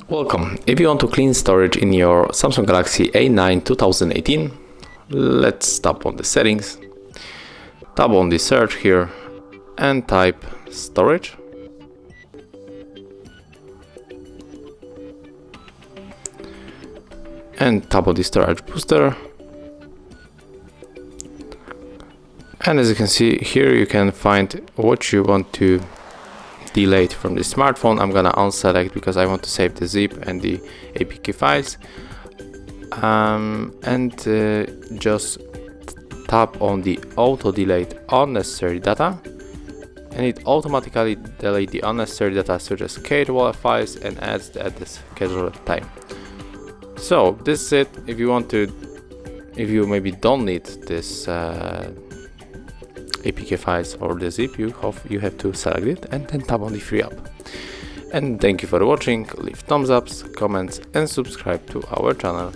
Welcome. If you want to clean storage in your Samsung Galaxy A9 2018, let's tap on the settings, tap on the search here and type storage. And tap on the storage booster. And as you can see here, you can find what you want to delete from the smartphone. I'm gonna unselect because I want to save the zip and the APK files. Just tap on the auto delete unnecessary data, and it automatically delete the unnecessary data such as scheduled files and adds the scheduled time. So this is it. If you maybe don't need this APK files or the zip, you have to select it and then tap on the free up. And thank you for watching. Leave thumbs ups, comments and subscribe to our channel.